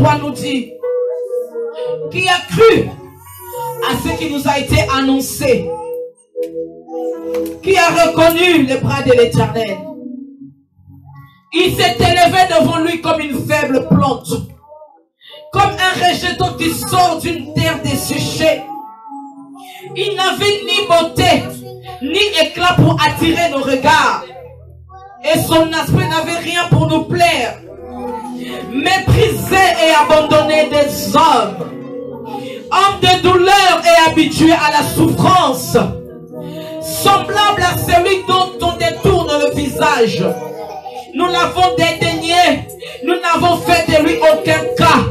3 nous dit, qui a cru à ce qui nous a été annoncé, qui a reconnu les bras de l'Éternel. Il s'est élevé devant lui comme une faible plante, comme un rejeton qui sort d'une terre desséchée. Il n'avait ni beauté, ni éclat pour attirer nos regards. Et son aspect n'avait rien pour nous plaire. Méprisé et abandonné des hommes. Homme de douleur et habitué à la souffrance. Semblable à celui dont on détourne le visage. Nous l'avons dédaigné. Nous n'avons fait de lui aucun cas.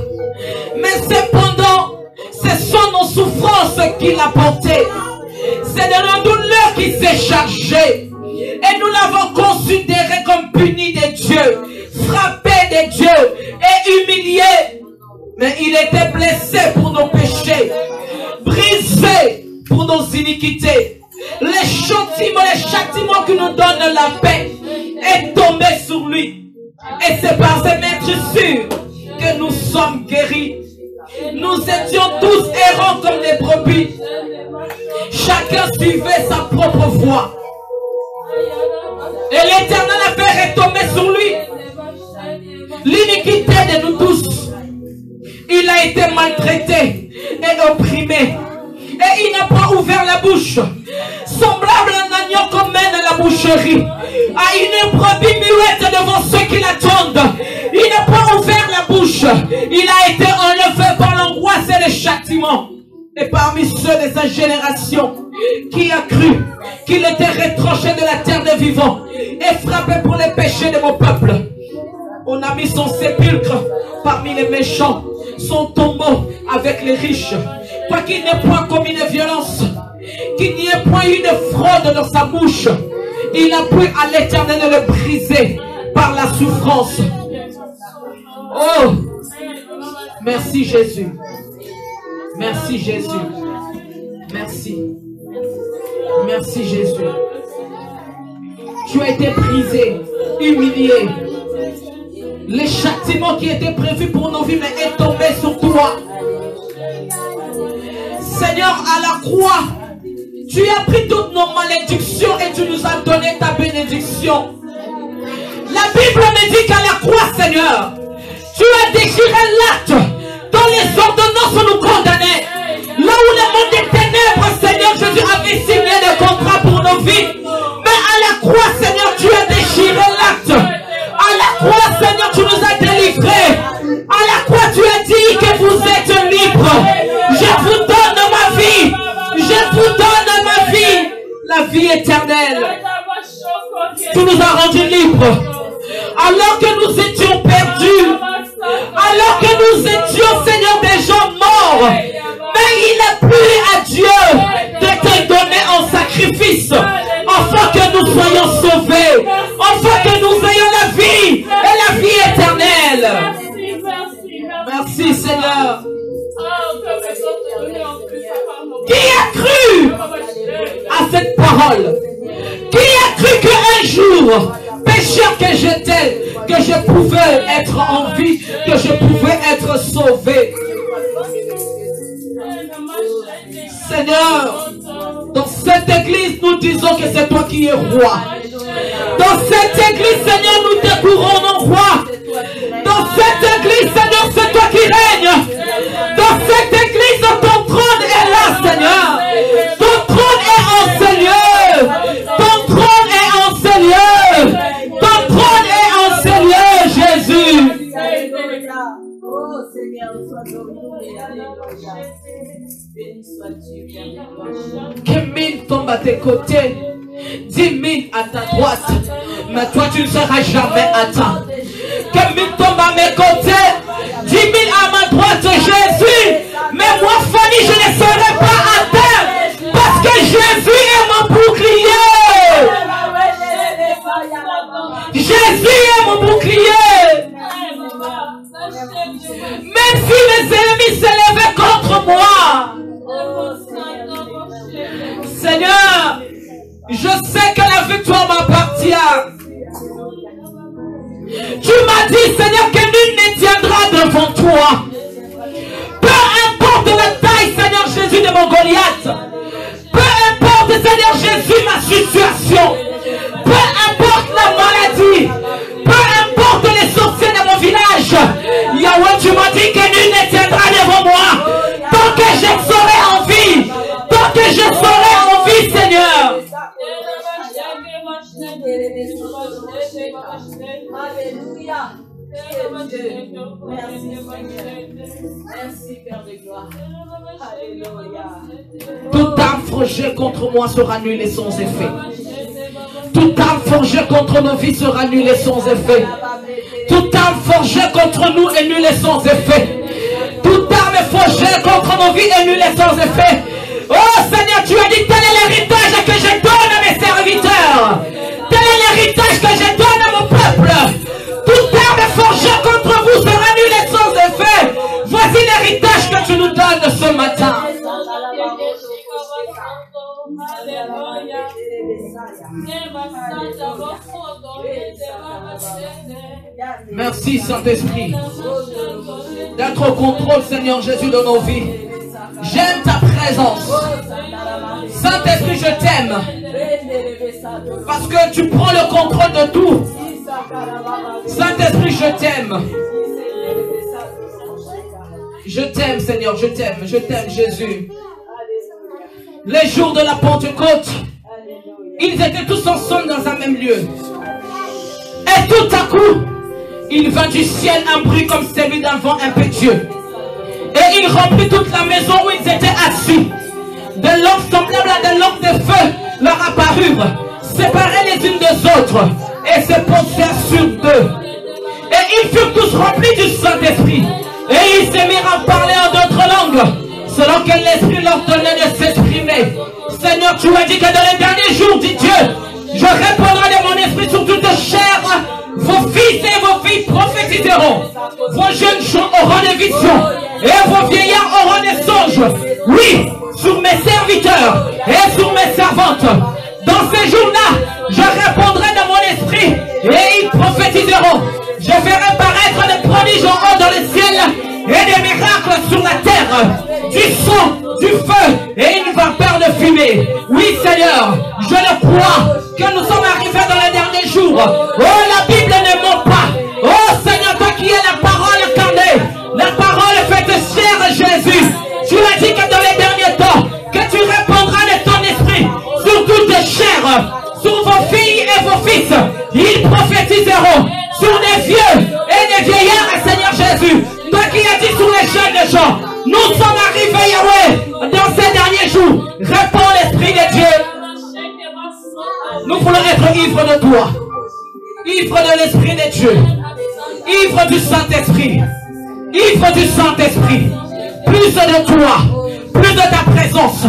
Mais cependant, ce sont nos souffrances qu'il a portées. C'est de nos douleurs qu'il s'est chargé. Et nous l'avons considéré comme puni de Dieu, frappé de Dieu et humilié. Mais il était blessé pour nos péchés, brisé pour nos iniquités. Les châtiments qui nous donnent la paix est tombé sur lui. Et c'est par ses maîtres que nous sommes guéris. Nous étions tous errants comme des brebis. Chacun suivait sa propre voie. Et l'Éternel a fait retomber sur lui l'iniquité de nous tous. Il a été maltraité et opprimé. Et il n'a pas ouvert la bouche. Semblable à un agneau qu'on mène à la boucherie, à une brebis muette devant ceux qui l'attendent. Il n'a pas ouvert la bouche. Il a été enlevé par l'angoisse et le châtiment. Et parmi ceux de sa génération, qui a cru qu'il était retranché de la terre des vivants et frappé pour les péchés de mon peuple, on a mis son sépulcre parmi les méchants, son tombeau avec les riches. Pas qu'il n'ait point commis de violence, qu'il n'y ait point eu de fraude dans sa bouche. Il a pris à l'Éternel de le briser par la souffrance. Oh, merci Jésus. Merci Jésus. Merci. Merci Jésus. Tu as été brisé, humilié. Les châtiments qui étaient prévus pour nos vies mais est tombé sur toi. Seigneur, à la croix, tu as pris toutes nos malédictions et tu nous as donné ta bénédiction. La Bible me dit qu'à la croix, Seigneur, tu as déchiré l'acte dont les ordonnances nous condamnaient. Là où le monde des ténèbres, Seigneur, Jésus avait signé des contrats pour nos vies. Mais à la croix, Seigneur, tu as déchiré l'acte. À la croix, Seigneur, tu nous as délivrés. À la croix, tu as dit que vous êtes libres. Je vous donne ma vie. Je vous donne ma vie. La vie éternelle. Tu nous as rendus libres. Alors que nous étions perdus. Alors que nous étions, Seigneur, des gens morts. Mais il a plu à Dieu de te donner en sacrifice. Afin que nous soyons sauvés. Afin que nous ayons la vie. Et la vie éternelle. Merci Seigneur. Qui a cru à cette parole? Qui a cru qu'un jour, pécheur que j'étais, que je pouvais être en vie, que je pouvais être sauvé? Seigneur, dans cette église, nous disons que c'est toi qui es roi. Dans cette église, Seigneur, nous te couronnons roi. Dans cette église, Seigneur, c'est toi qui règnes. Dans cette église, ton trône est là, Seigneur. Ton trône est en ce lieu. Ton trône est en ce lieu. Ton trône est en ce lieu, Jésus. Oh Seigneur, sois glorifié. Alléluia. Béni sois-tu. Que 1000 tombent à tes côtés, 10 000 à ta droite, mais toi tu ne seras jamais atteint. Que 1000 tombent à mes côtés, 10 000 à ma droite, Jésus, mais moi Fanny je ne serai pas atteint, parce que Jésus est mon bouclier. Jésus est mon bouclier. Même si les ennemis s'élevaient contre moi, Seigneur, je sais que la victoire m'appartient. Tu m'as dit, Seigneur, que nul ne tiendra devant toi. mon Goliath. Peu importe, Seigneur Jésus, ma situation. Peu importe la maladie. Peu importe les sorciers de mon village. Yahweh, tu m'as dit que nul ne tiendra devant moi. Tant que je serai en vie. Tant que je serai en vie, Seigneur. Alléluia. Merci, Père de gloire. Alléluia. Toute arme forgée contre moi sera nulle et sans effet. Toute arme forgée contre nos vies sera nulle et sans effet. Toute arme forgée contre nous est nulle et sans effet. Toute arme forgée contre nos vies est nulle et sans effet. Oh Seigneur, tu as dit tel est l'héritage que je donne à mes serviteurs. Tel est l'héritage que je donne à mon peuple. Toute arme forgée contre vous sera nulle et sans effet. Voici l'héritage que tu nous donnes ce matin. Merci Saint-Esprit d'être au contrôle, Seigneur Jésus, de nos vies. J'aime ta présence. Saint-Esprit, je t'aime parce que tu prends le contrôle de tout. Saint-Esprit, je t'aime. Je t'aime, Seigneur, je t'aime Jésus. Les jours de la Pentecôte, ils étaient tous ensemble dans un même lieu. Et tout à coup, il vint du ciel un bruit comme celui d'un vent impétueux. Et il remplit toute la maison où ils étaient assis. Des langues semblables à des langues de feu leur apparurent, séparées les unes des autres, et se posèrent sur eux. Et ils furent tous remplis du Saint-Esprit. Et ils se mirent à parler en d'autres langues, selon que l'Esprit leur donnait de s'exprimer. Seigneur, tu as dit que dans les derniers jours, dit Dieu, je répandrai de mon esprit sur toute chair. Vos fils et vos filles prophétiseront. Vos jeunes gens auront des visions. Et vos vieillards auront des songes. Oui, sur mes serviteurs et sur mes servantes. Dans ces jours-là, je répondrai de mon esprit et ils prophétiseront. Je ferai paraître des prodiges en haut dans le ciel et des miracles sur la terre. Du sang, du feu et une vapeur de fumée. Oui, Seigneur, je le crois que nous sommes arrivés dans les derniers jours. Oh, la Bible ne ment pas. Oh, Seigneur, toi qui es la parole incarnée, la parole faite chair, Jésus. Tu as dit que dans les derniers temps, que tu répandras de ton esprit sur toute chair, sur vos filles et vos fils. Ils prophétiseront sur des vieux et des vieillards, Seigneur Jésus. Toi qui as dit sur les jeunes gens, nous sommes arrivés, Yahweh, dans ces derniers jours. Répands l'Esprit de Dieu. Nous voulons être ivres de toi, ivres de l'Esprit de Dieu, ivres du Saint-Esprit, ivres du Saint-Esprit. Plus de toi, plus de ta présence,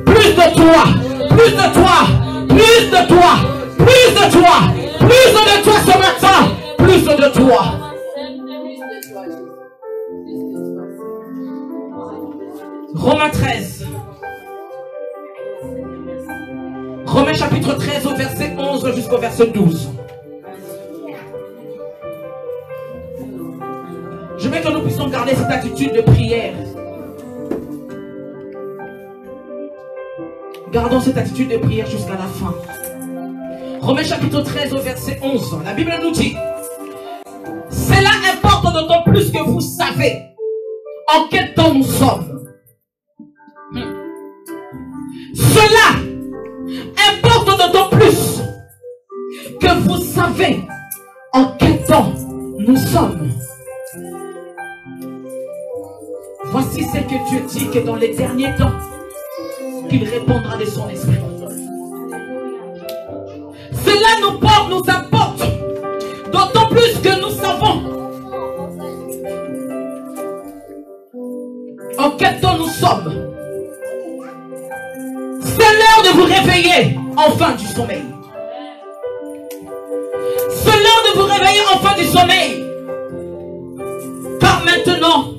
plus de toi, plus de toi, plus de toi, plus de toi, plus de toi ce matin, plus de toi. Romains 13. Romains chapitre 13 au verset 11 jusqu'au verset 12. Je veux que nous puissions garder cette attitude de prière. Gardons cette attitude de prière jusqu'à la fin. Romains chapitre 13 au verset 11. La Bible nous dit: cela importe d'autant plus que vous savez en quel temps nous sommes. Cela importe d'autant plus que vous savez en quel temps nous sommes. Voici ce que Dieu dit, que dans les derniers temps, qu'il répondra de son esprit. Cela nous apporte d'autant plus que nous savons en quel temps nous sommes. C'est l'heure de vous réveiller enfin du sommeil. C'est l'heure de vous réveiller enfin du sommeil. Car maintenant,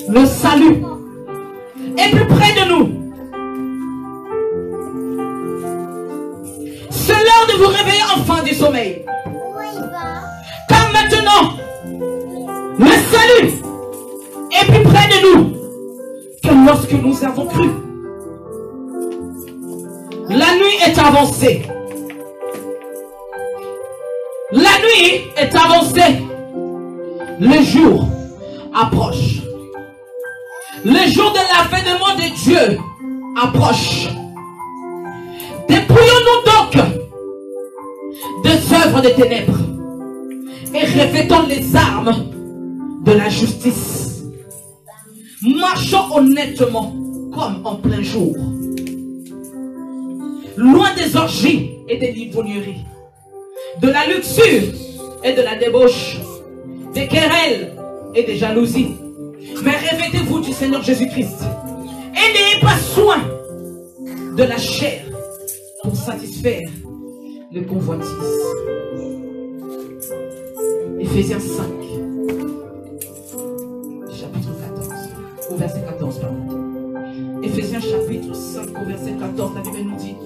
le salut est plus près de nous. C'est l'heure de vous réveiller enfin du sommeil. Car maintenant, le salut est plus près de nous que lorsque nous avons cru La nuit est avancée. La nuit est avancée. Le jour approche. Le jour de l'avènement de Dieu approche. Dépouillons-nous donc des œuvres des ténèbres et revêtons les armes de la justice. Marchons honnêtement comme en plein jour, loin des orgies et des ivrogneries, de la luxure et de la débauche, des querelles et des jalousies. Mais revêtez-vous du Seigneur Jésus-Christ et n'ayez pas soin de la chair pour satisfaire les convoitises. Éphésiens 5, chapitre 14, au verset 14, pardon. Éphésiens chapitre 5, au verset 14, la Bible nous dit: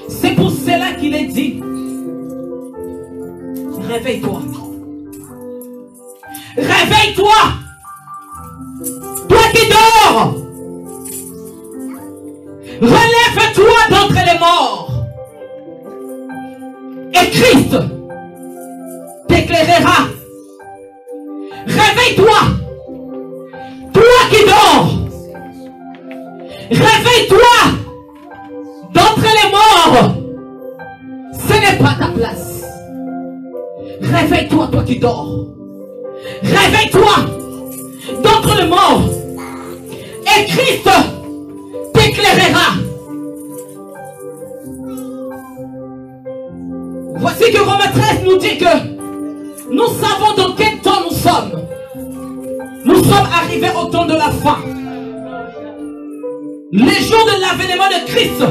c'est pour cela qu'il est dit, réveille-toi. Réveille-toi, toi qui dors. Relève-toi d'entre les morts. Et Christ t'éclairera. Réveille-toi, toi qui dors. Réveille-toi d'entre les morts. Ce n'est pas ta place. Réveille-toi, toi qui dors. Réveille-toi d'entre les morts. Et Christ t'éclairera. Voici que Romains 13 nous dit que nous savons dans quel temps nous sommes. Nous sommes arrivés au temps de la fin. Les jours de l'avènement de Christ.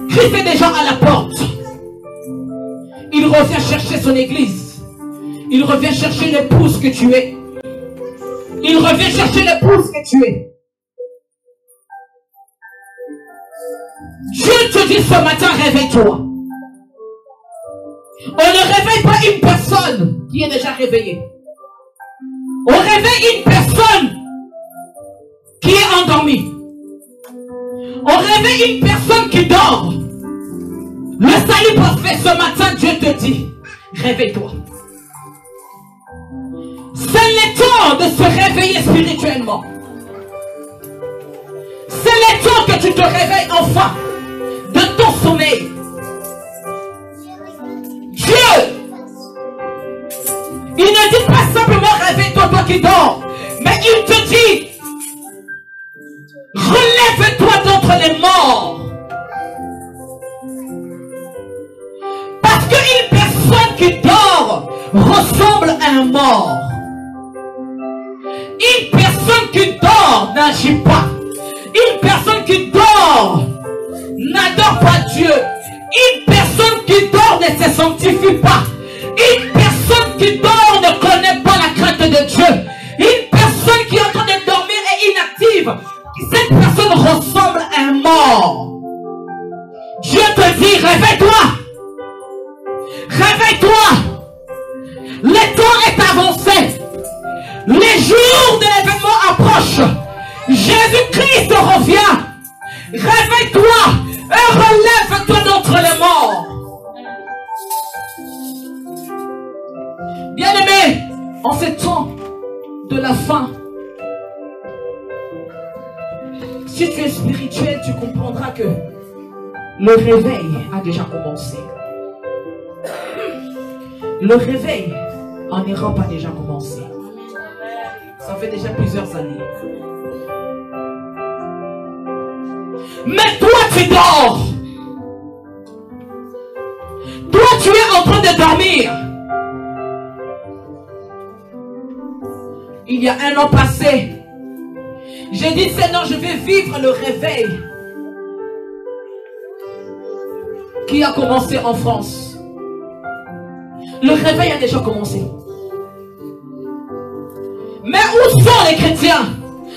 Christ est déjà à la porte. Il revient chercher son église. Il revient chercher l'épouse que tu es. Il revient chercher l'épouse que tu es. Dieu te dit ce matin, réveille-toi. On ne réveille pas une personne qui est déjà réveillée. On réveille une personne qui est endormie. On réveille une personne qui dort. Le salut parfait ce matin, Dieu te dit, réveille-toi. C'est le temps de se réveiller spirituellement. C'est le temps que tu te réveilles enfin de ton sommeil. Dieu, il ne dit pas simplement réveille-toi, toi qui dors, mais il te dit relève-toi d'entre les morts. Parce qu'une personne qui dort ressemble à un mort. Une personne qui dort n'agit pas. Une personne qui dort n'adore pas Dieu. Une personne qui dort ne se sanctifie pas. Une personne qui dort ne connaît pas la crainte de Dieu. Une personne qui est en train de dormir est inactive. Cette personne ressemble à un mort. Dieu te dit, réveille-toi. Réveille-toi. Le temps est avancé. Les jours de l'événement approchent. Jésus-Christ revient. Réveille-toi et relève-toi d'entre les morts. Bien-aimé, en ce temps de la fin, si tu es spirituel, tu comprendras que le réveil a déjà commencé. Le réveil en Europe a déjà commencé. Ça fait déjà plusieurs années. Mais toi, tu dors. Toi, tu es en train de dormir. Il y a un an passé, j'ai dit, Seigneur, je vais vivre le réveil qui a commencé en France. Le réveil a déjà commencé. Mais où sont les chrétiens?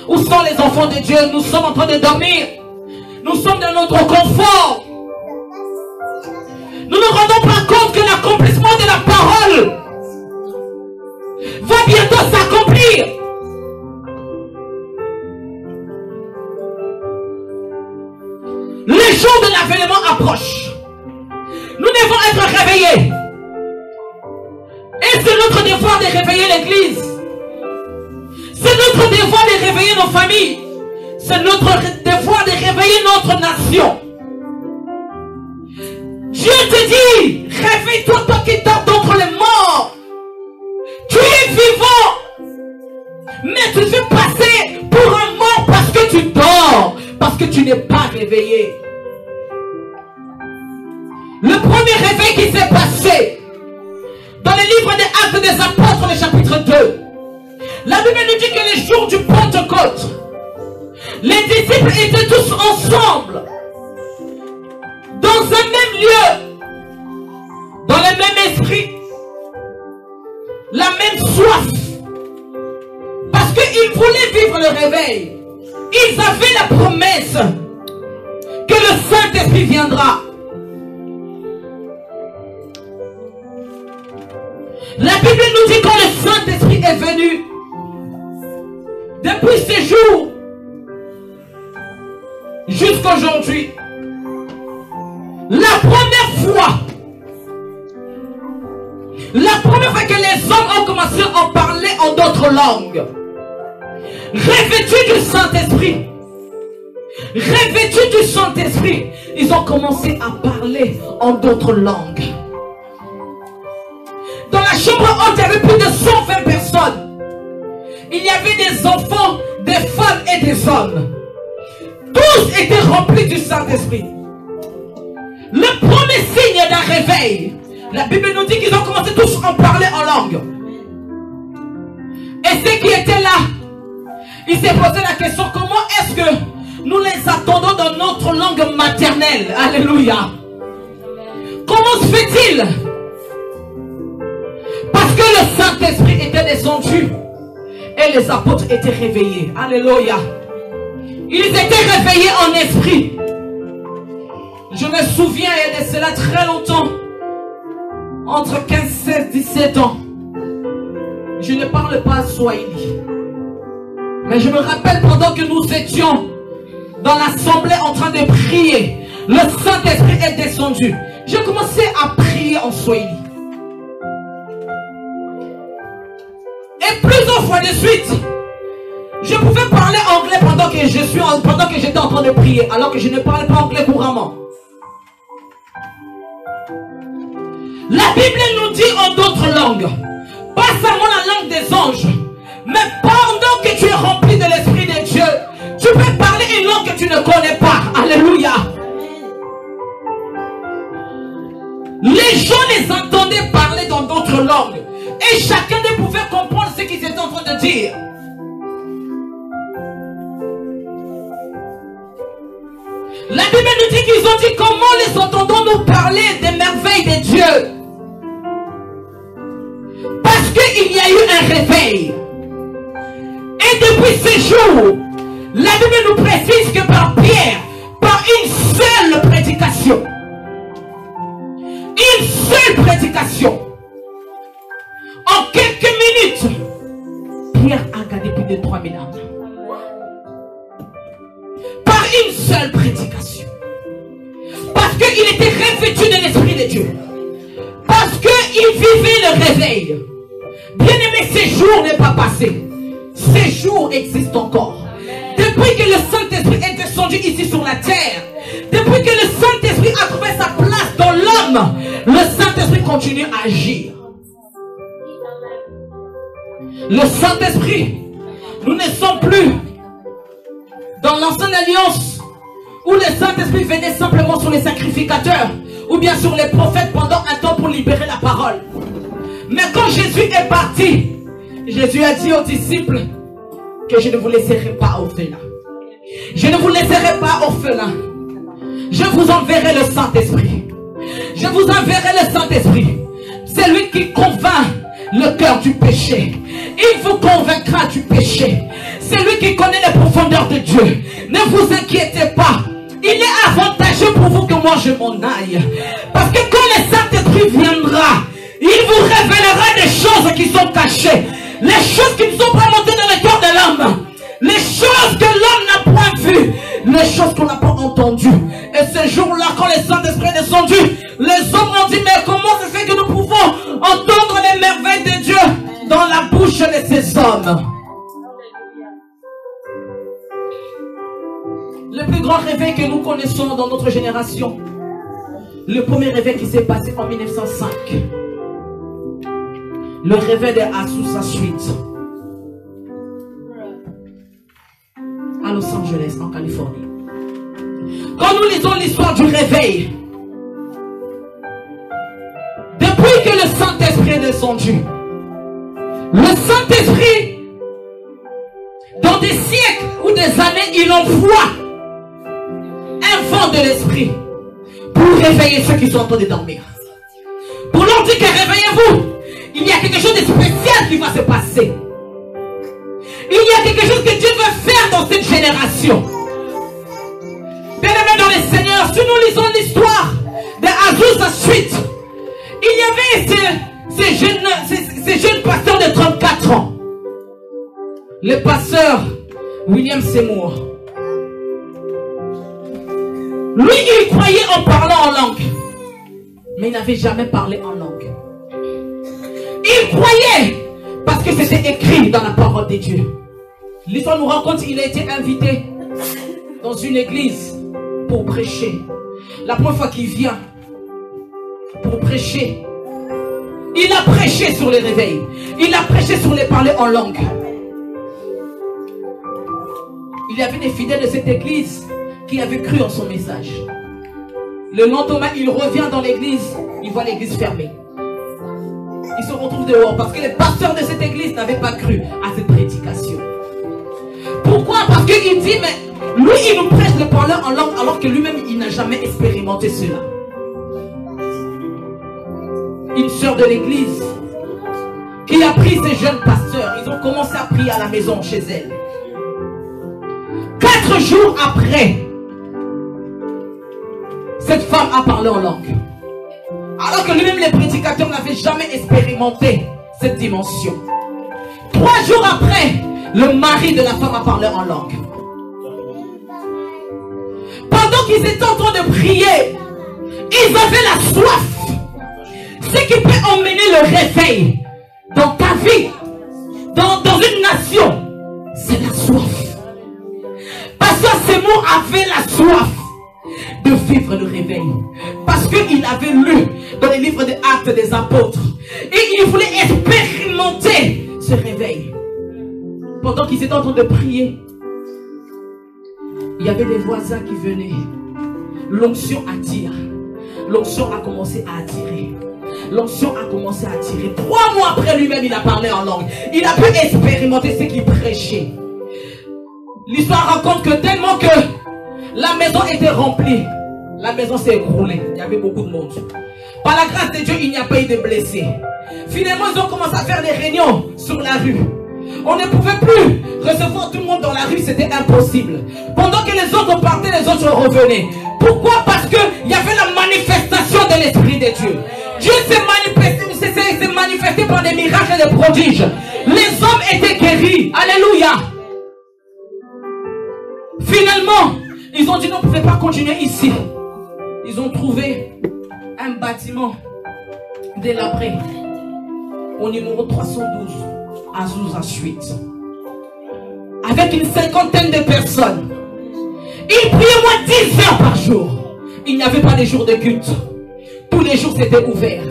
Où sont les enfants de Dieu? Nous sommes en train de dormir. Nous sommes dans notre confort. Nous ne nous rendons pas compte que l'accomplissement de la parole va bientôt s'accomplir. réveiller. Et c'est notre devoir de réveiller l'église. C'est notre devoir de réveiller nos familles. C'est notre devoir de réveiller notre nation. Dieu te dit, réveille-toi, toi qui dors d'entre les morts. Tu es vivant. Mais tu fais passer pour un mort parce que tu dors. Parce que tu n'es pas réveillé. Le premier réveil qui s'est passé dans le livre des Actes des Apôtres, le chapitre 2. La Bible nous dit que les jours du Pentecôte, les disciples étaient tous ensemble, dans un même lieu, dans le même esprit, la même soif, parce qu'ils voulaient vivre le réveil. Ils avaient la promesse que le Saint-Esprit viendra. La Bible nous dit quand le Saint-Esprit est venu, depuis ces jours jusqu'à aujourd'hui, la première fois que les hommes ont commencé à en parler en d'autres langues, revêtus du Saint-Esprit, ils ont commencé à parler en d'autres langues. Dans la chambre haute, il y avait plus de 120 personnes. Il y avait des enfants, des femmes et des hommes. Tous étaient remplis du Saint-Esprit. Le premier signe d'un réveil, la Bible nous dit qu'ils ont commencé tous à en parler en langue. Et ceux qui étaient là, ils s'est posé la question, comment est-ce que nous les attendons dans notre langue maternelle? Alléluia. Comment se fait-il? Parce que le Saint-Esprit était descendu et les apôtres étaient réveillés. Alléluia. Ils étaient réveillés en esprit. Je me souviens, il y a de cela très longtemps, entre 15, 16, 17 ans. Je ne parle pas Swahili. Mais je me rappelle pendant que nous étions dans l'assemblée en train de prier, le Saint-Esprit est descendu. J'ai commencé à prier en Swahili. Et plusieurs fois de suite, je pouvais parler anglais pendant que j'étais en train de prier, alors que je ne parlais pas anglais couramment. La Bible nous dit en d'autres langues, pas seulement la langue des anges, mais pendant que tu es rempli de l'Esprit de Dieu, tu peux parler une langue que tu ne connais pas. Alléluia. Les gens les entendaient parler dans d'autres langues. Et chacun ne pouvait comprendre ce qu'ils étaient en train de dire. La Bible nous dit qu'ils ont dit, comment les entendons-nous parler des merveilles de Dieu? Parce qu'il y a eu un réveil. Et depuis ces jours, la Bible nous précise que par Pierre, par une seule prédication, en quelques minutes, Pierre a gagné plus de 3000 âmes. Par une seule prédication. Parce qu'il était revêtu de l'Esprit de Dieu. Parce qu'il vivait le réveil. Bien aimé, ces jours n'est pas passé. Ces jours existent encore. Depuis que le Saint-Esprit est descendu ici sur la terre, depuis que le Saint-Esprit a trouvé sa place dans l'homme, le Saint-Esprit continue à agir. Le Saint-Esprit, nous ne sommes plus dans l'ancienne alliance où le Saint-Esprit venait simplement sur les sacrificateurs ou bien sur les prophètes pendant un temps pour libérer la parole. Mais quand Jésus est parti, Jésus a dit aux disciples que je ne vous laisserai pas orphelins. Je ne vous laisserai pas orphelins. Je vous enverrai le Saint-Esprit. Je vous enverrai le Saint-Esprit. C'est lui qui convainc le cœur du péché. Il vous convaincra du péché. C'est lui qui connaît les profondeurs de Dieu. Ne vous inquiétez pas. Il est avantageux pour vous que moi je m'en aille. Parce que quand le Saint-Esprit viendra, il vous révélera des choses qui sont cachées. Les choses qui ne sont pas montées dans le cœur de l'homme. Les choses que l'homme n'a point vues. les choses qu'on n'a pas entendues. Et ce jour-là, quand le Saint-Esprit est descendu, les hommes ont dit, mais comment se fait que nous pouvons entendre les merveilles de Dieu dans la bouche de ces hommes? Le plus grand réveil que nous connaissons dans notre génération, le premier réveil qui s'est passé en 1905, le réveil de Azusa Street à Los Angeles, en Californie. Quand nous lisons l'histoire du réveil, depuis que le Saint-Esprit est descendu, le Saint-Esprit, dans des siècles ou des années, il envoie un vent de l'esprit pour réveiller ceux qui sont en train de dormir. Pour leur dire que réveillez-vous, il y a quelque chose de spécial qui va se passer. Il y a quelque chose que Dieu veut faire dans cette génération. Bien-aimés dans le Seigneur, si nous lisons l'histoire de Azusa Street, il y avait ces jeunes pasteurs de 34 ans. Le pasteur William Seymour. Lui, il croyait en parlant en langue. Mais il n'avait jamais parlé en langue. Il croyait parce que c'était écrit dans la parole de Dieu. L'histoire nous raconte qu'il a été invité dans une église pour prêcher. La première fois qu'il vient pour prêcher, il a prêché sur les réveils. Il a prêché sur les parler en langue. Il y avait des fidèles de cette église qui avaient cru en son message. Le lendemain, il revient dans l'église, il voit l'église fermée. Il se retrouve dehors parce que les pasteurs de cette église n'avaient pas cru à cette prédication. Pourquoi? Parce qu'il dit, mais lui, il nous prêche le parler en langue alors que lui-même, il n'a jamais expérimenté cela. Une sœur de l'église qui a pris ces jeunes pasteurs, ils ont commencé à prier à la maison chez elle. 4 jours après, cette femme a parlé en langue. Alors que lui-même, les prédicateurs n'avaient jamais expérimenté cette dimension. 3 jours après, le mari de la femme a parlé en langue. Pendant qu'ils étaient en train de prier, ils avaient la soif. Ce qui peut emmener le réveil dans ta vie, dans une nation, c'est la soif. Pasteur Seymour avait la soif de vivre le réveil. Parce qu'il avait lu dans les livres des Actes des Apôtres. Et il voulait expérimenter ce réveil. Pendant qu'ils étaient en train de prier, il y avait des voisins qui venaient. L'onction attire. L'onction a commencé à attirer. L'onction a commencé à attirer. 3 mois après lui-même, il a parlé en langue. Il a pu expérimenter ce qu'il prêchait. L'histoire raconte que tellement que la maison était remplie, la maison s'est écroulée. Il y avait beaucoup de monde. Par la grâce de Dieu, il n'y a pas eu de blessés. Finalement, ils ont commencé à faire des réunions sur la rue. On ne pouvait plus recevoir tout le monde dans la rue, c'était impossible. Pendant que les autres partaient, les autres revenaient. Pourquoi? Parce qu'il y avait la manifestation de l'Esprit de Dieu. Dieu s'est manifesté par des miracles et des prodiges. Les hommes étaient guéris. Alléluia. Finalement, ils ont dit non, on ne pouvait pas continuer ici. Ils ont trouvé un bâtiment délabré au numéro 312 Azusa Street, avec une 50aine de personnes. Ils priaient moins 10 heures par jour. Il n'y avait pas de jours de culte. Tous les jours c'était ouvert.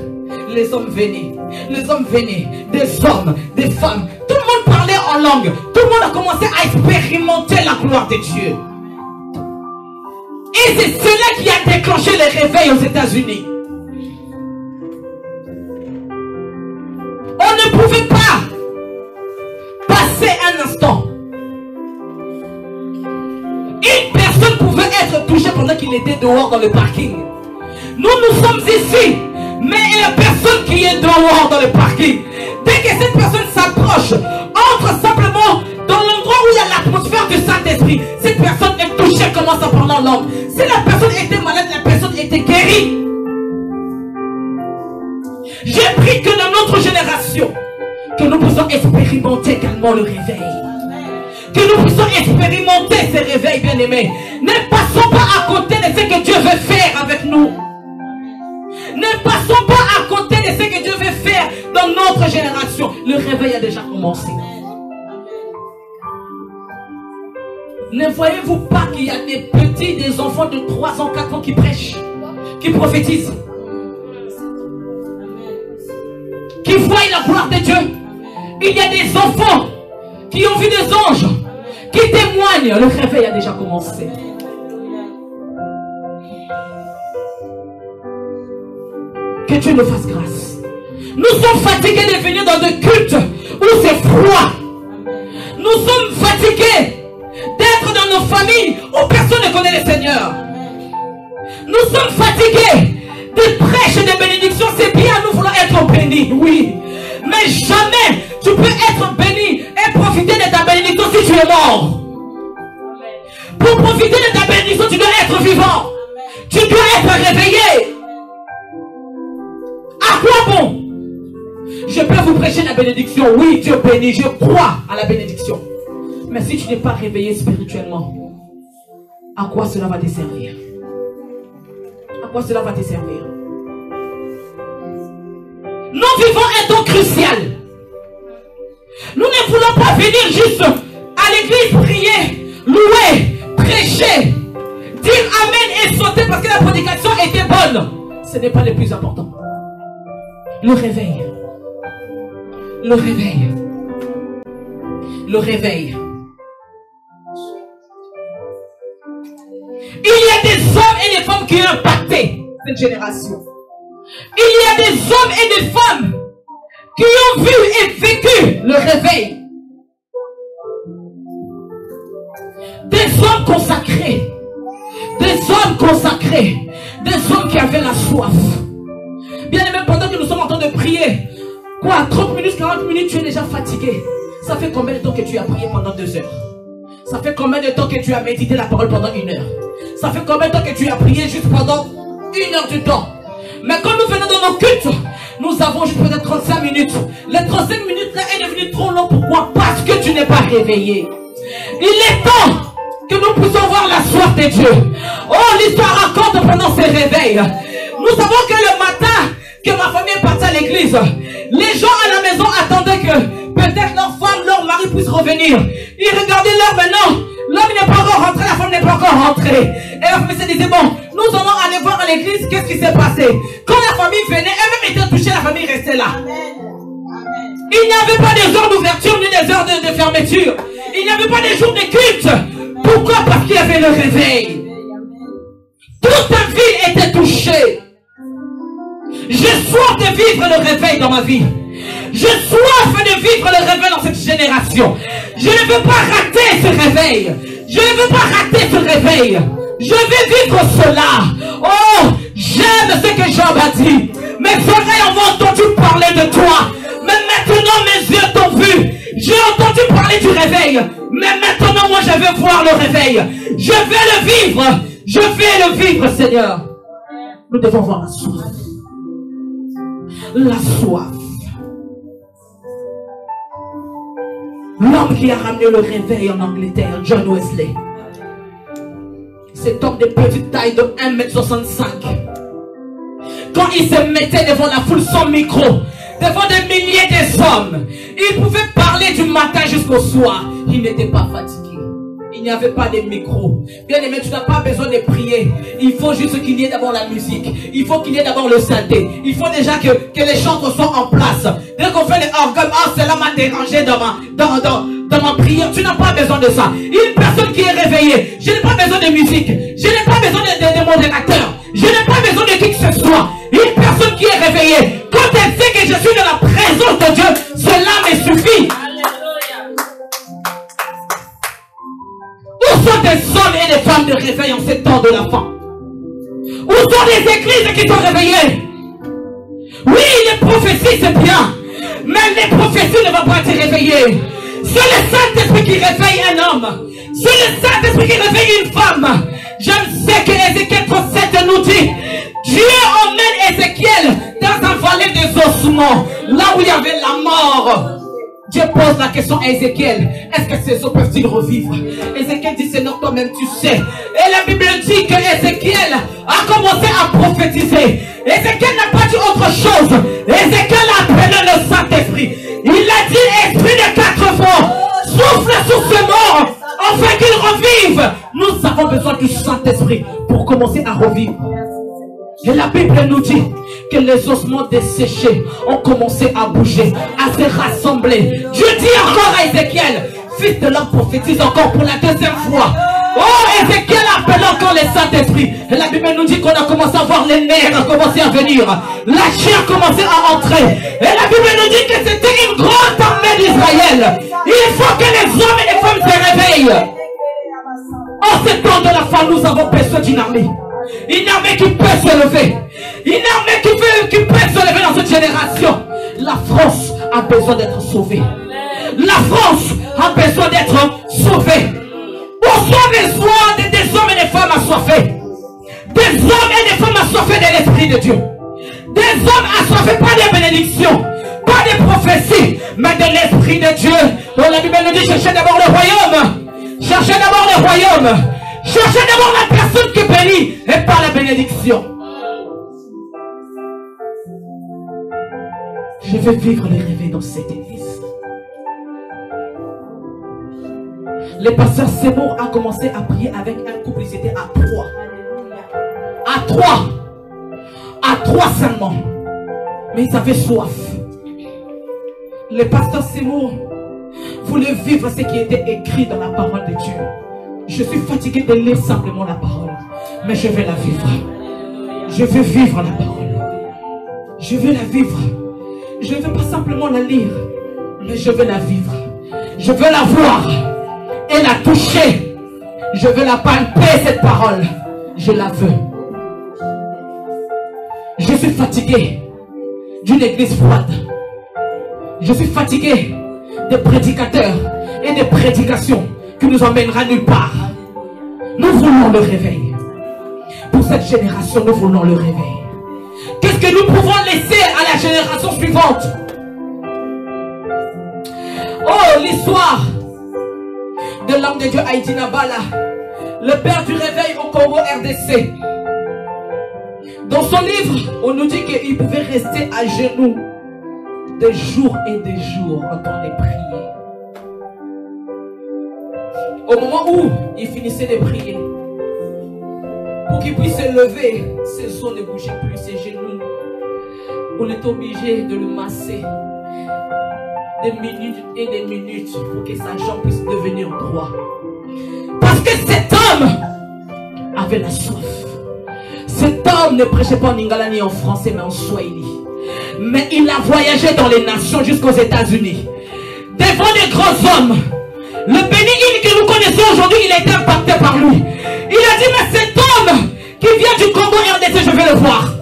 Les hommes venaient. Les hommes venaient. Des hommes, des femmes. Tout le monde parlait en langue. Tout le monde a commencé à expérimenter la gloire de Dieu. Et c'est cela qui a déclenché le réveil aux États-Unis. On ne pouvait pas passer un instant. Une personne pouvait être touchée pendant qu'il était dehors dans le parking. Nous sommes ici, mais il y a personne qui est dehors dans le parking. Dès que cette personne s'approche, entre simplement dans l'endroit où il y a l'atmosphère du Saint-Esprit, cette personne est touchée, commence à parler en langue. Si la personne était malade, la personne était guérie. J'ai pris que dans notre génération, que nous puissions expérimenter également le réveil. Que nous puissions expérimenter ces réveils, bien-aimés. Ne passons pas à côté de ce que Dieu veut faire avec nous. Ne passons pas à côté de ce que Dieu veut faire dans notre génération. Le réveil a déjà commencé. Ne voyez-vous pas qu'il y a des petits, des enfants de 3 ans, 4 ans qui prêchent, qui prophétisent, qui voient la gloire de Dieu? Il y a des enfants qui ont vu des anges, qui témoignent. Le réveil a déjà commencé. Que Dieu nous fasse grâce. Nous sommes fatigués de venir dans des cultes où c'est froid. Nous sommes fatigués d'être dans nos familles où personne ne connaît le Seigneur. Nous sommes fatigués de prêches et de bénédictions. C'est bien, nous voulons être bénis, oui. Mais jamais tu peux être béni et profiter de ta bénédiction si tu es mort. Pour profiter de ta bénédiction, tu dois être vivant. Tu dois être réveillé. À quoi bon? Je peux vous prêcher la bénédiction. Oui, Dieu bénit. Je crois à la bénédiction. Mais si tu n'es pas réveillé spirituellement, à quoi cela va te servir? À quoi cela va te servir? Nous vivons un temps crucial. Nous ne voulons pas venir juste à l'église prier, louer, prêcher, dire amen et sauter parce que la prédication était bonne. Ce n'est pas le plus important. Le réveil. Le réveil. Le réveil. Il y a des hommes et des femmes qui ont impacté cette génération. Il y a des hommes et des femmes qui ont vu et vécu le réveil. Des hommes consacrés. Des hommes consacrés. Des hommes qui avaient la soif. Bien aimé, pendant que nous sommes en train de prier, quoi, 30 minutes, 40 minutes, tu es déjà fatigué. Ça fait combien de temps que tu as prié pendant 2 heures? Ça fait combien de temps que tu as médité la parole pendant 1 heure? Ça fait combien de temps que tu as prié juste pendant 1 heure du temps? Mais quand nous venons dans nos cultes, nous avons juste peut-être 35 minutes. Les 35 minutes là est devenu trop long. Pourquoi? Parce que tu n'es pas réveillé. Il est temps que nous puissions voir la soif de Dieu. Oh, l'histoire raconte pendant ces réveils. Nous savons que le matin que ma famille est partie à l'église, les gens à la maison attendaient que peut-être leur femme, leur mari puisse revenir. Ils regardaient l'heure maintenant. L'homme n'est pas encore rentré, la femme n'est pas encore rentrée. Et la famille se disait, bon, nous allons aller voir à l'église qu'est-ce qui s'est passé. Quand la famille venait, elle-même était touchée, la famille restait là. Il n'y avait pas des heures d'ouverture ni des heures de fermeture. Il n'y avait pas des jours de culte. Pourquoi? Parce qu'il y avait le réveil. Toute ta ville était touchée. J'ai soif de vivre le réveil dans ma vie. J'ai soif de vivre le réveil dans cette génération. Je ne veux pas rater ce réveil. Je ne veux pas rater ce réveil. Je vais vivre cela. Oh, j'aime ce que Job a dit. Mes oreilles ont entendu parler de toi. Mais maintenant mes yeux t'ont vu. J'ai entendu parler du réveil. Mais maintenant moi je vais voir le réveil. Je vais le vivre. Je vais le vivre, Seigneur. Nous devons voir la soif. La soif. L'homme qui a ramené le réveil en Angleterre, John Wesley. Cet homme de petite taille de 1,65 m. Quand il se mettait devant la foule sans micro, devant des milliers de hommes, il pouvait parler du matin jusqu'au soir. Il n'était pas fatigué. Il n'y avait pas de micro. Bien aimé, tu n'as pas besoin de prier. Il faut juste qu'il y ait d'abord la musique. Il faut qu'il y ait d'abord le synthé. Il faut déjà que les chantres soient en place. Dès qu'on fait les organes, ah, cela m'a dérangé dans ma prière. Tu n'as pas besoin de ça. Une personne qui est réveillée, je n'ai pas besoin de musique. Je n'ai pas besoin de modérateur. Je n'ai pas besoin de qui que ce soit. Une personne qui est réveillée, quand elle sait que je suis dans la présence de Dieu, cela me suffit. Où sont des hommes et des femmes de réveil en ce temps de la fin? Où sont les églises qui sont réveillées? Oui, les prophéties c'est bien, mais les prophéties ne vont pas te réveiller. C'est le Saint-Esprit qui réveille un homme. C'est le Saint-Esprit qui réveille une femme. Je sais que Ézéchiel 37 nous dit, Dieu emmène Ézéchiel dans un vallée des ossements, là où il y avait la mort. Dieu Dieu pose la question à Ézéchiel, est-ce que ces eaux peuvent-ils revivre? Ézéchiel dit, Seigneur, toi-même tu sais. Et la Bible dit que Ézéchiel a commencé à prophétiser. Ézéchiel n'a pas dit autre chose. Ézéchiel a appelé le Saint-Esprit. Il a dit, esprit de 4 vents, souffle sur ce mort, afin qu'il revive. Nous avons besoin du Saint-Esprit pour commencer à revivre. Et la Bible nous dit que les ossements desséchés ont commencé à bouger, à se rassembler. Dieu dit encore à Ézéchiel, fils de l'homme, prophétise encore pour la 2e fois. Oh, Ézéchiel appelle encore le Saint-Esprit. Et la Bible nous dit qu'on a commencé à voir les nerfs commencer à venir. La chair commençait à entrer. Et la Bible nous dit que c'était une grande armée d'Israël. Il faut que les hommes et les femmes se réveillent. En ce temps de la fin, nous avons besoin d'une armée. Une armée qui peut se lever. Une armée qui peut se lever dans cette génération. La France a besoin d'être sauvée. La France a besoin d'être sauvée. On soit besoin des hommes et des femmes assoiffés. Des hommes et des femmes assoiffés de l'Esprit de Dieu. Des hommes assoiffés pas des bénédictions, pas des prophéties, mais de l'Esprit de Dieu. Donc la Bible nous dit, cherchez d'abord le royaume. Cherchez d'abord le royaume. Cherchez d'abord la personne qui bénit et pas la bénédiction. Je veux vivre les réveils dans cette église. Le pasteur Seymour a commencé à prier avec un couple, ils étaient à 3. À 3. À 3 seulement. Mais ils avaient soif. Le pasteur Seymour voulait vivre ce qui était écrit dans la parole de Dieu. Je suis fatigué de lire simplement la parole, mais je vais la vivre. Je veux vivre la parole. Je veux la vivre. Je ne veux pas simplement la lire, mais je veux la vivre. Je veux la voir et la toucher. Je veux la palper, cette parole. Je la veux. Je suis fatigué d'une église froide. Je suis fatigué des prédicateurs et des prédications qui nous emmènera nulle part. Nous voulons le réveil. Pour cette génération, nous voulons le réveil. Qu'est-ce que nous pouvons laisser à la génération suivante? Oh, l'histoire de l'homme de Dieu Haïti Nabala, le père du réveil au Congo RDC. Dans son livre, on nous dit qu'il pouvait rester à genoux des jours et des jours en train de prier. Au moment où il finissait de prier, pour qu'il puisse se lever, ses os ne bougeaient plus, ses genoux. On est obligé de le masser des minutes et des minutes pour que sa jambe puisse devenir droit. Parce que cet homme avait la soif. Cet homme ne prêchait pas en lingala ni en français, mais en swahili. Mais il a voyagé dans les nations jusqu'aux États-Unis. Devant des grands hommes. Le Benny Hinn que nous connaissons aujourd'hui, il a été impacté par lui. Il a dit, mais cet homme qui vient du Congo RDC, je vais le voir.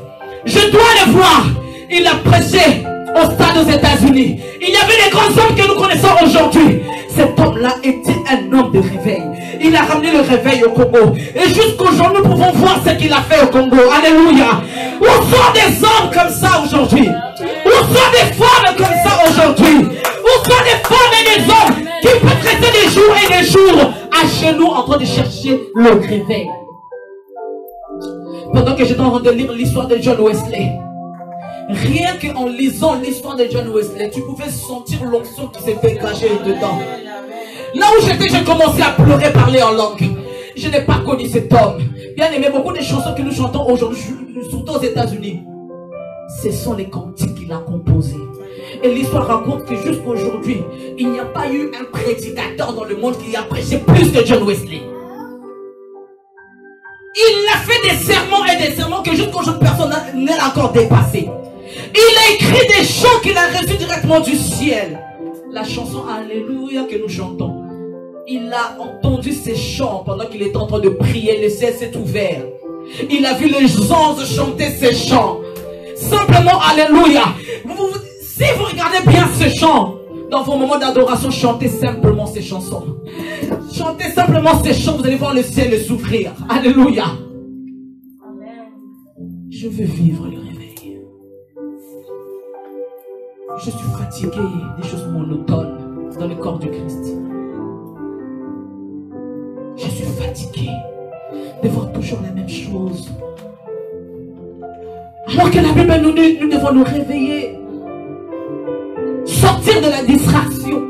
Je dois le voir. Il a prêché au stade aux États-Unis. Il y avait des grands hommes que nous connaissons aujourd'hui. Cet homme-là était un homme de réveil. Il a ramené le réveil au Congo. Et jusqu'aujourd'hui, nous pouvons voir ce qu'il a fait au Congo. Alléluia. Où sont des hommes comme ça aujourd'hui? Où sont des femmes comme ça aujourd'hui? Où sont des femmes et des hommes qui peuvent rester des jours et des jours à genoux en train de chercher le réveil? Pendant que j'étais en train de lire l'histoire de John Wesley, rien qu'en lisant l'histoire de John Wesley, tu pouvais sentir l'onction qui s'est dégagée dedans. Là où j'étais, j'ai commencé à pleurer, parler en langue. Je n'ai pas connu cet homme. Bien aimé, beaucoup de chansons que nous chantons aujourd'hui, surtout aux États-Unis, ce sont les cantiques qu'il a composés. Et l'histoire raconte que jusqu'aujourd'hui, il n'y a pas eu un prédicateur dans le monde qui a prêché plus que John Wesley. Il a fait des sermons que jusqu'aujourd'hui personne n'a encore dépassé. Il a écrit des chants qu'il a reçus directement du ciel. La chanson Alléluia que nous chantons, il a entendu ces chants pendant qu'il était en train de prier, le ciel s'est ouvert. Il a vu les anges chanter ces chants. Simplement Alléluia. Si vous regardez bien ces chants, dans vos moments d'adoration, chantez simplement ces chansons. Chantez simplement ces chants, vous allez voir le ciel s'ouvrir. Alléluia. Amen. Je veux vivre le réveil. Je suis fatigué des choses monotones. dans le corps du Christ. Je suis fatigué de voir toujours la même chose. Alors que la Bible nous dit, nous devons nous réveiller. Sortir de la distraction.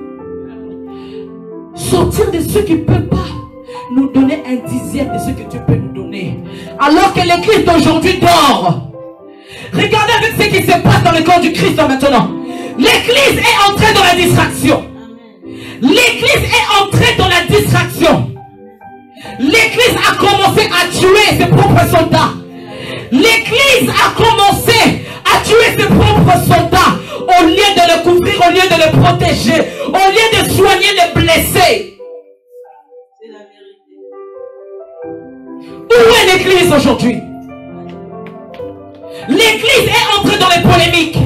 Sortir de ceux qui ne peuvent pas nous donner un dixième de ce que tu peux nous donner. Alors que l'église d'aujourd'hui dort. Regardez avec ce qui se passe dans le corps du Christ maintenant. L'église est entrée dans la distraction. L'église est entrée dans la distraction. L'église a commencé à tuer ses propres soldats. L'église a commencé à tuer ses propres soldats. Au lieu de les couvrir, au lieu de les protéger, au lieu de soigner les blessés. C'est la vérité. Où est l'église aujourd'hui? L'église est entrée dans les polémiques.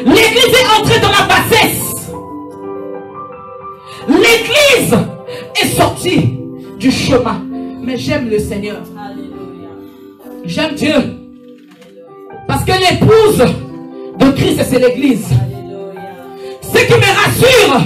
L'église est entrée dans la bassesse. L'église est sortie du chemin. Mais j'aime le Seigneur. J'aime Dieu. Parce que l'épouse de Christ, c'est l'église. Ce qui me rassure,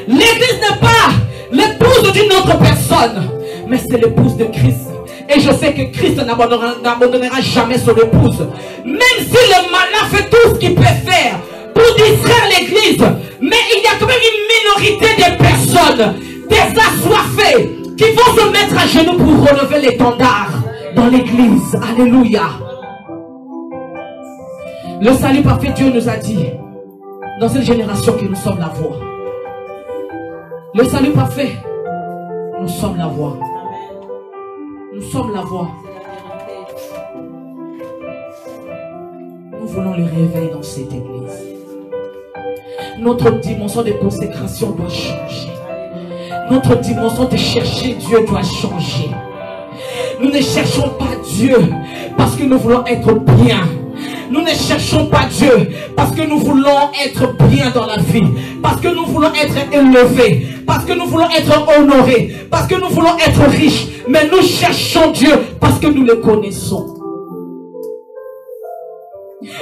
l'église n'est pas l'épouse d'une autre personne, mais c'est l'épouse de Christ. Et je sais que Christ n'abandonnera jamais son épouse. Même si le malin fait tout ce qu'il peut faire pour distraire l'église, mais il y a quand même une minorité de personnes, des assoiffés, qui vont se mettre à genoux pour relever l'étendard dans l'église. Alléluia. Le salut parfait, Dieu nous a dit dans cette génération que nous sommes la voix. Le salut parfait, nous sommes la voix. Nous sommes la voix. Nous voulons le réveil dans cette église. Notre dimension de consécration doit changer. Notre dimension de chercher Dieu doit changer. Nous ne cherchons pas Dieu parce que nous voulons être bien. Nous ne cherchons pas Dieu parce que nous voulons être bien dans la vie, parce que nous voulons être élevés, parce que nous voulons être honorés, parce que nous voulons être riches. Mais nous cherchons Dieu parce que nous le connaissons.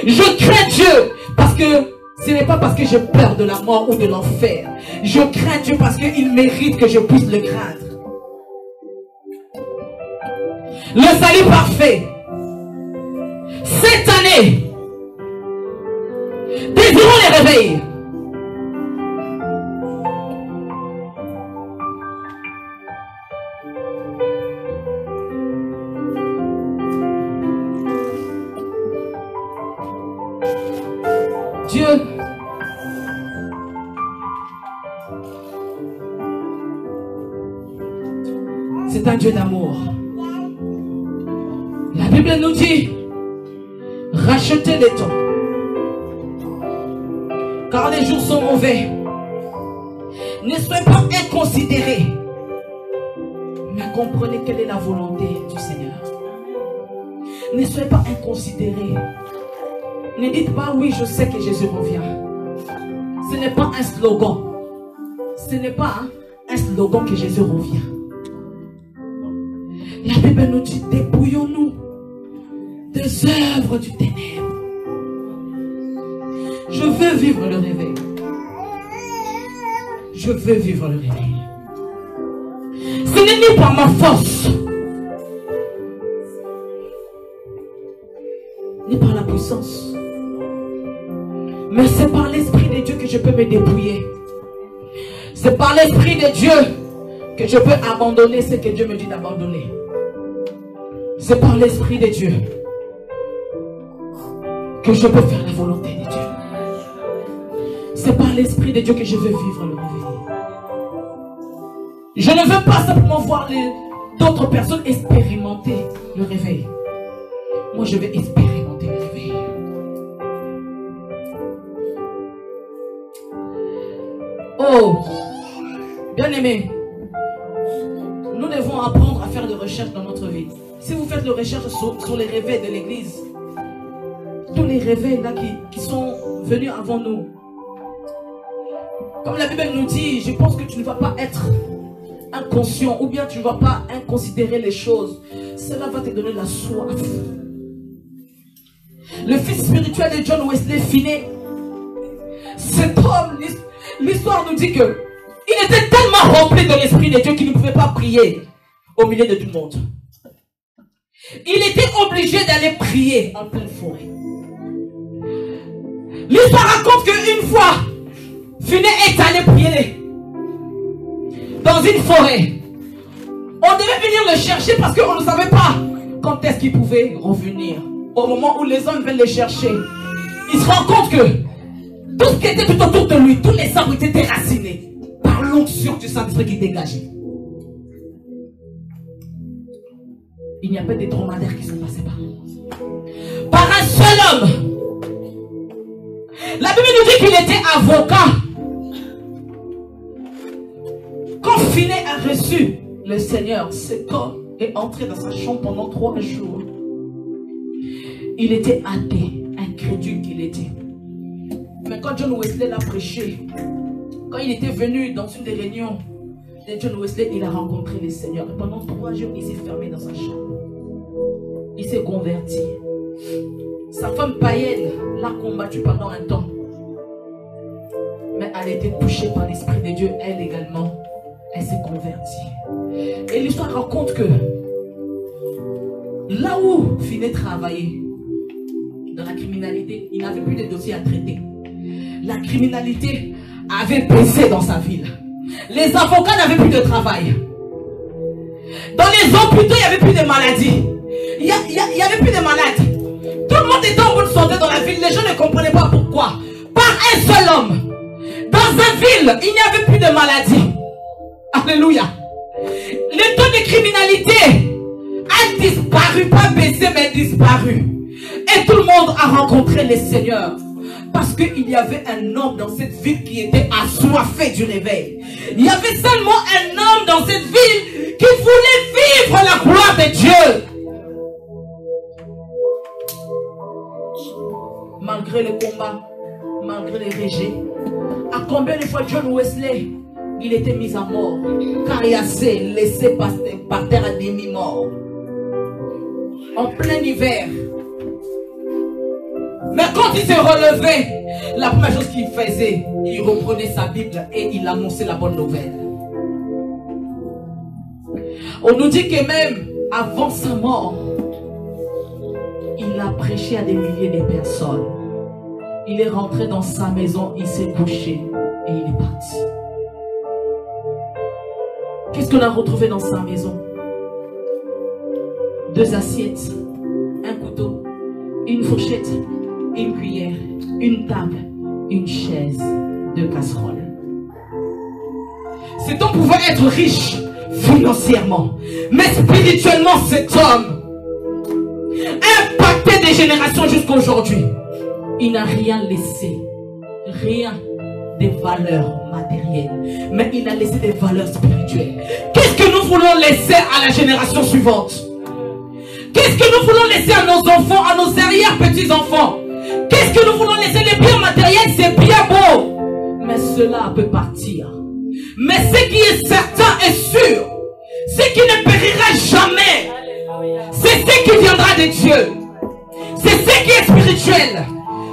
Je crains Dieu parce que ce n'est pas parce que j'ai peur de la mort ou de l'enfer. Je crains Dieu parce qu'il mérite que je puisse le craindre. Le salut parfait. Cette année, désirons les réveils. Dieu, c'est un Dieu d'amour. La Bible nous dit, rachetez les temps, car les jours sont mauvais. Ne soyez pas inconsidérés, mais comprenez quelle est la volonté du Seigneur. Ne soyez pas inconsidérés. Ne dites pas oui, je sais que Jésus revient. Ce n'est pas un slogan. Ce n'est pas un slogan que Jésus revient. La Bible nous dit, dépouillons-nous des œuvres du ténèbre. Je veux vivre le réveil. Je veux vivre le réveil. Ce n'est ni par ma force, ni par la puissance, mais c'est par l'Esprit de Dieu que je peux me dépouiller. C'est par l'Esprit de Dieu que je peux abandonner ce que Dieu me dit d'abandonner. C'est par l'Esprit de Dieu que je peux faire la volonté de Dieu. C'est par l'Esprit de Dieu que je veux vivre le réveil. Je ne veux pas simplement voir d'autres personnes expérimenter le réveil. Moi, je vais expérimenter le réveil. Oh, bien-aimés, nous devons apprendre à faire des recherches dans notre vie. Si vous faites des recherches sur les réveils de l'église, tous les réveils là qui sont venus avant nous, comme la Bible nous dit, je pense que tu ne vas pas être inconscient ou bien tu ne vas pas inconsidérer les choses. Cela va te donner la soif. Le fils spirituel de John Wesley Finney, cet homme, l'histoire nous dit que il était tellement rempli de l'Esprit de Dieu qu'il ne pouvait pas prier au milieu de tout le monde. Il était obligé d'aller prier en pleine forêt. L'histoire raconte qu'une fois, Finney est allé prier dans une forêt. On devait venir le chercher parce qu'on ne savait pas quand est-ce qu'il pouvait revenir. Au moment où les hommes viennent le chercher, il se rend compte que tout ce qui était tout autour de lui, tous les arbres étaient déracinés par l'onction du Saint-Esprit qui dégageait. Il n'y a pas des dromadaires qui sont passés par là. Par un seul homme. La Bible nous dit qu'il était avocat. Quand Finney a reçu le Seigneur, cet homme est entré dans sa chambre pendant 3 jours. Il était athée, incrédule qu'il était. Mais quand John Wesley l'a prêché, quand il était venu dans une des réunions de John Wesley, il a rencontré le Seigneur. Et pendant 3 jours, il s'est fermé dans sa chambre. Il s'est converti. Sa femme païenne l'a combattu pendant un temps. Mais elle était touchée par l'Esprit de Dieu, elle également. Elle s'est convertie. Et l'histoire raconte que là où Finney travaillait, dans la criminalité, il n'avait plus de dossiers à traiter. La criminalité avait baissé dans sa ville. Les avocats n'avaient plus de travail. Dans les hôpitaux, il n'y avait plus de maladies. Il n'y avait plus de malades. Tout le monde était en bonne santé dans la ville. Les gens ne comprenaient pas pourquoi. Par un seul homme. Dans une ville, il n'y avait plus de maladies. Alléluia. Le taux de criminalité a disparu, pas baissé, mais disparu. Et tout le monde a rencontré le Seigneur. Parce qu'il y avait un homme dans cette ville qui était assoiffé du réveil. Il y avait seulement un homme dans cette ville qui voulait vivre la gloire de Dieu. Malgré le combat, malgré les rejets, à combien de fois John Wesley, il était mis à mort, caillassé, laissé par terre à demi-mort. En plein hiver. Mais quand il se relevait, la première chose qu'il faisait, il reprenait sa Bible et il annonçait la bonne nouvelle. On nous dit que même avant sa mort, il a prêché à des milliers de personnes. Il est rentré dans sa maison, il s'est couché et il est parti. Qu'est-ce qu'on a retrouvé dans sa maison? 2 assiettes, un couteau, une fourchette, une cuillère, une table, une chaise, 2 casseroles. Cet homme pouvait être riche financièrement, mais spirituellement cet homme impacté des générations jusqu'à aujourd'hui. Il n'a rien laissé, rien des valeurs matérielles, mais il a laissé des valeurs spirituelles. Qu'est-ce que nous voulons laisser à la génération suivante? Qu'est-ce que nous voulons laisser à nos enfants, à nos arrière-petits-enfants? Qu'est-ce que nous voulons laisser? Les biens matériels, c'est bien beau, mais cela peut partir. Mais ce qui est certain et sûr, ce qui ne périra jamais, c'est ce qui viendra de Dieu. C'est ce qui est spirituel.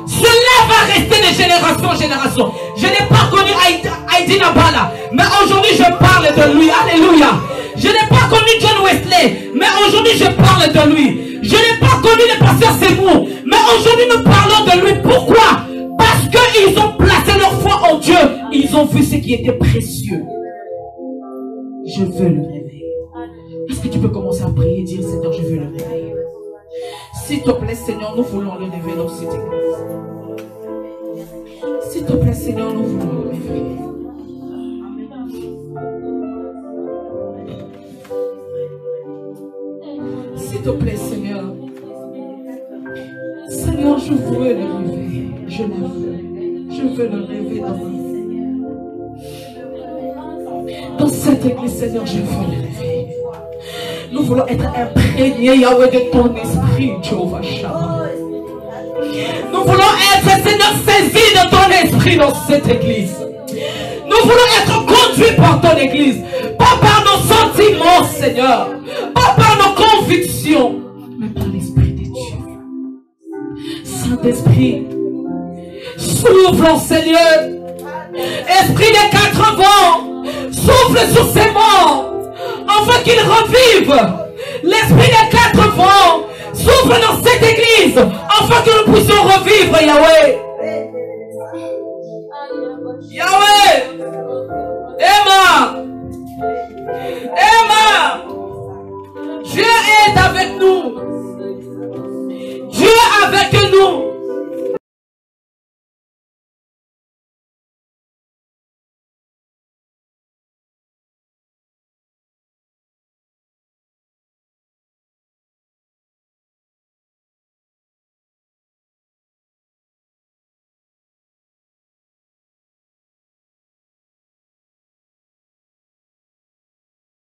Cela va rester de génération en génération. Je n'ai pas connu Heidi Nabala, mais aujourd'hui je parle de lui. Alléluia. Je n'ai pas connu John Wesley, mais aujourd'hui je parle de lui. Je n'ai pas connu le pasteur Seymour, mais aujourd'hui nous parlons de lui. Pourquoi? Parce qu'ils ont placé leur foi en Dieu. Ils ont vu ce qui était précieux. Je veux le réveil. Est-ce que tu peux commencer à prier et dire, Seigneur, je veux le réveil? S'il te plaît, Seigneur, nous voulons le réveil dans cette église. S'il te plaît, Seigneur, nous voulons le réveil. S'il te plaît, Seigneur. Seigneur, je veux le réveil. Je le veux. Je veux le réveil dans ma vie. Dans cette église, Seigneur, je veux le réveil. Nous voulons être imprégnés, Yahweh, de ton esprit, Jehovah Shammah. Nous voulons être, Seigneur, saisis de ton esprit dans cette église. Nous voulons être conduits par ton église. Pas par nos sentiments, Seigneur. Pas par nos convictions, mais par l'esprit de Dieu. Saint-Esprit, Souffle en Seigneur. Esprit des 4 vents, souffle sur ces morts, afin qu'ils revivent. L'esprit des 4 vents, souffle dans cette église, afin que nous puissions revivre, Yahweh. Yahweh. Emma. Emma. Dieu est avec nous. Dieu est avec nous.